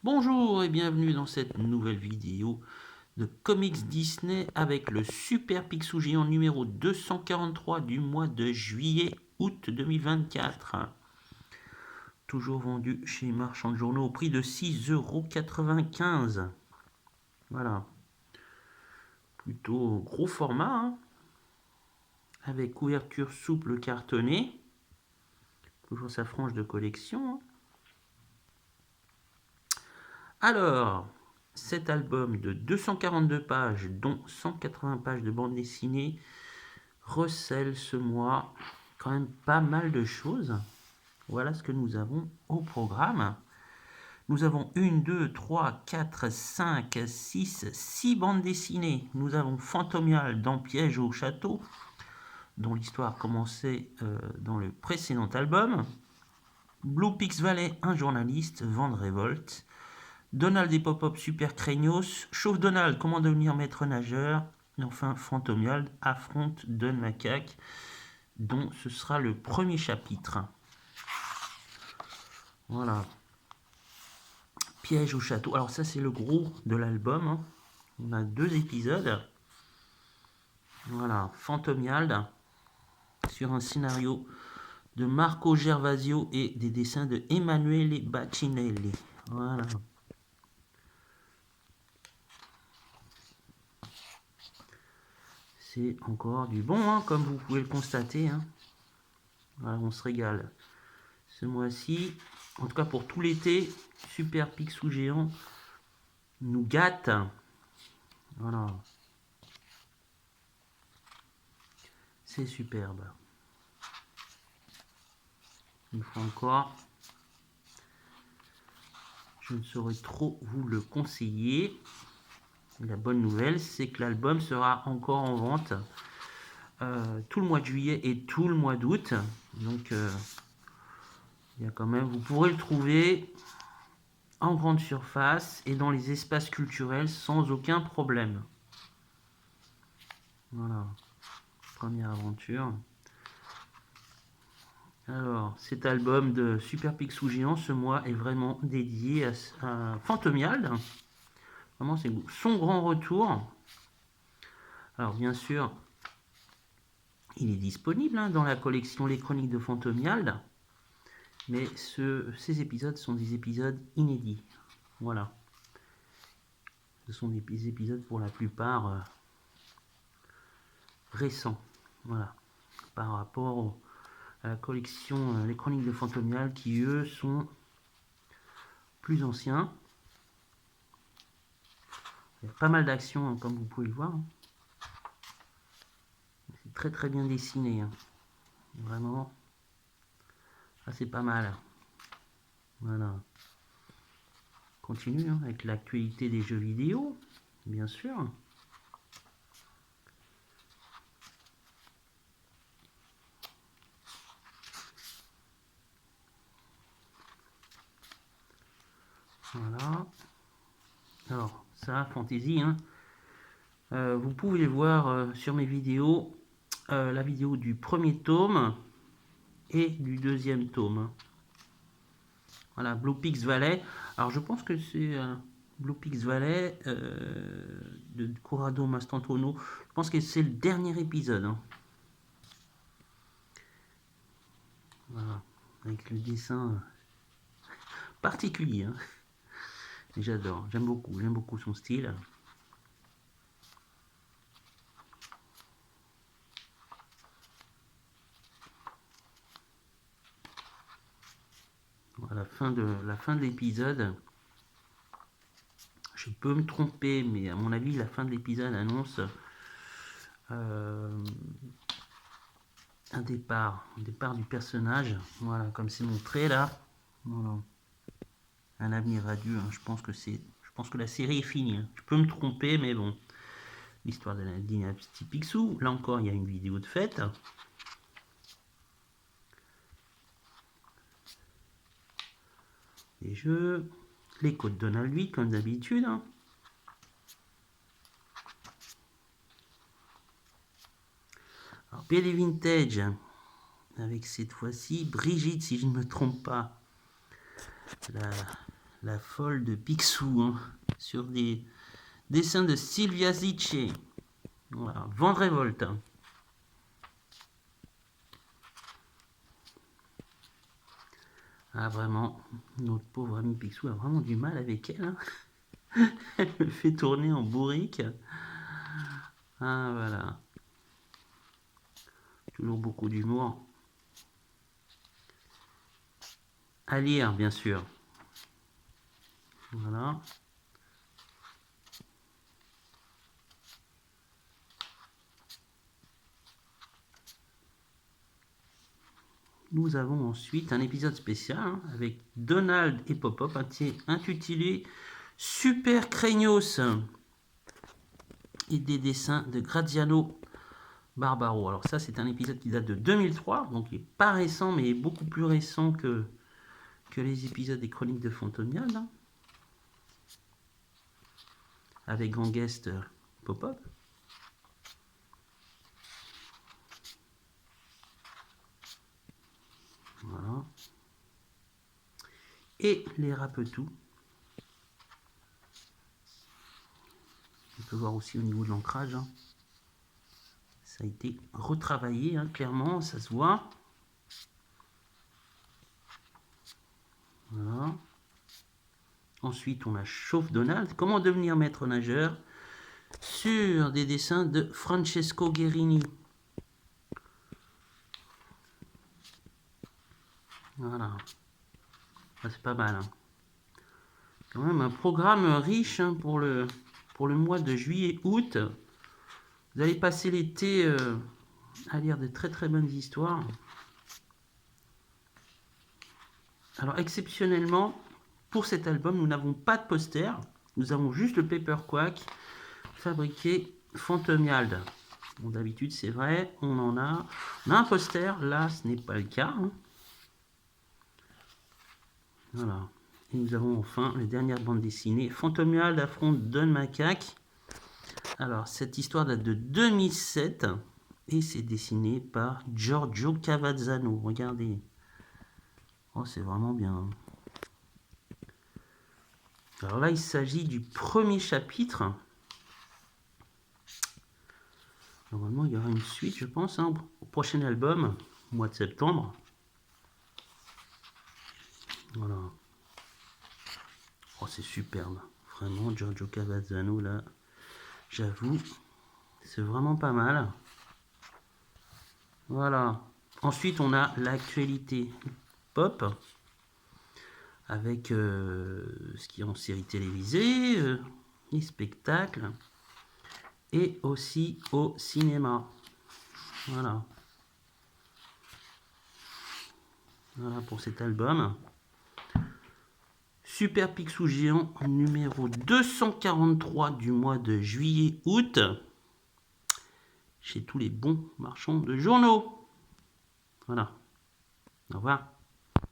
Bonjour et bienvenue dans cette nouvelle vidéo de Comics Disney avec le Super Picsou Géant numéro 243 du mois de juillet-août 2024. Toujours vendu chez Marchand de Journaux au prix de 6,95 €. Voilà. Plutôt gros format, hein, avec couverture souple cartonnée. Toujours sa frange de collection, hein. Alors, cet album de 242 pages, dont 180 pages de bande dessinée, recèle ce mois quand même pas mal de choses. Voilà ce que nous avons au programme. Nous avons 1, 2, 3, 4, 5, 6 bandes dessinées. Nous avons Fantomial dans Piège au château, dont l'histoire commençait dans le précédent album. Blue Pix Valley, un journaliste, vent de révolte. Donald et Pop-Up Super Craignos, Chauve Donald, comment devenir maître nageur. Et enfin, Fantomial affronte Don Macaque, dont ce sera le premier chapitre. Voilà. Piège au château. Alors ça, c'est le gros de l'album, hein. On a 2 épisodes. Voilà. Fantomial, sur un scénario de Marco Gervasio et des dessins de Emanuele Baccinelli. Voilà. C'est encore du bon, hein, comme vous pouvez le constater, hein. Voilà, on se régale. Ce mois-ci, en tout cas pour tout l'été, Super Picsou Géant nous gâte. Voilà. C'est superbe. Une fois encore, je ne saurais trop vous le conseiller. La bonne nouvelle, c'est que l'album sera encore en vente tout le mois de juillet et tout le mois d'août. Donc, il y a quand même, vous pourrez le trouver en grande surface et dans les espaces culturels sans aucun problème. Voilà, première aventure. Alors, cet album de Super Picsou Géant, ce mois, est vraiment dédié à Fantomial. Vraiment, c'est son grand retour. Alors, bien sûr, il est disponible, hein, dans la collection Les Chroniques de Fantomial. Mais ces épisodes sont des épisodes inédits. Voilà. Ce sont des épisodes pour la plupart récents. Voilà. Par rapport à la collection Les Chroniques de Fantomial qui, eux, sont plus anciens. Il y a pas mal d'actions, hein, comme vous pouvez le voir. C'est très très bien dessiné, hein. Vraiment. Ça, c'est pas mal. Voilà. Continue, hein, avec l'actualité des jeux vidéo, bien sûr. Voilà. Alors, ça, Fantasy, hein. Vous pouvez voir sur mes vidéos, la vidéo du premier tome et du deuxième tome. Voilà, Blue Pix Valley. Alors, je pense que c'est Blue Pix Valley de Corrado Mastantuono. Je pense que c'est le dernier épisode, hein. Voilà, avec le dessin particulier, hein. J'adore, j'aime beaucoup son style. À la fin de l'épisode, je peux me tromper, mais à mon avis, la fin de l'épisode annonce un départ du personnage. Voilà, comme c'est montré là. Voilà. Un avenir radieux, hein. Je pense que la série est finie, hein. Je peux me tromper, mais bon. L'histoire de la dynastie Picsou. Là encore, il y a une vidéo de fête. Les jeux. Les codes Donald 8, comme d'habitude, hein. Alors, BD Vintage, avec cette fois-ci Brigitte, si je ne me trompe pas, la folle de Picsou, hein, sur des dessins de Silvia Zicce. Voilà, Vent de révolte. Ah vraiment, notre pauvre amie Picsou a vraiment du mal avec elle. Hein. Elle me fait tourner en bourrique. Ah voilà. Toujours beaucoup d'humour. À lire, bien sûr. Voilà. Nous avons ensuite un épisode spécial hein, avec Donald et Pop-Up intitulé Super Craignos et des dessins de Graziano Barbaro. Alors ça c'est un épisode qui date de 2003, donc il n'est pas récent mais beaucoup plus récent que les épisodes des Chroniques de Fontonial. Hein, avec en guest Pop-Up. Voilà. Et les Rapetous. On peut voir aussi au niveau de l'ancrage. Hein. Ça a été retravaillé, hein, clairement, ça se voit. Voilà. Ensuite, on a Chauffe Donald. Comment devenir maître nageur sur des dessins de Francesco Guerini. Voilà. C'est pas mal. Hein. Quand même un programme riche hein, pour le mois de juillet-août. Vous allez passer l'été à lire de très très bonnes histoires. Alors exceptionnellement, pour cet album, nous n'avons pas de poster. Nous avons juste le Paper Quack fabriqué Fantomiald. Bon, d'habitude, c'est vrai, on en a. On a un poster, là, ce n'est pas le cas. Hein. Voilà. Et nous avons enfin les dernières bandes dessinées. Fantomiald affronte Don Macaque. Alors, cette histoire date de 2007 et c'est dessiné par Giorgio Cavazzano. Regardez. Oh, c'est vraiment bien. Alors là, il s'agit du premier chapitre. Normalement, il y aura une suite, je pense, hein, au prochain album, au mois de septembre. Voilà. Oh, c'est superbe. Vraiment, Giorgio Cavazzano, là, j'avoue, c'est vraiment pas mal. Voilà. Ensuite, on a l'actualité pop, avec ce qui est en série télévisée, les spectacles, et aussi au cinéma. Voilà. Voilà pour cet album. Super Picsou Géant numéro 243 du mois de juillet-août. Chez tous les bons marchands de journaux. Voilà. Au revoir.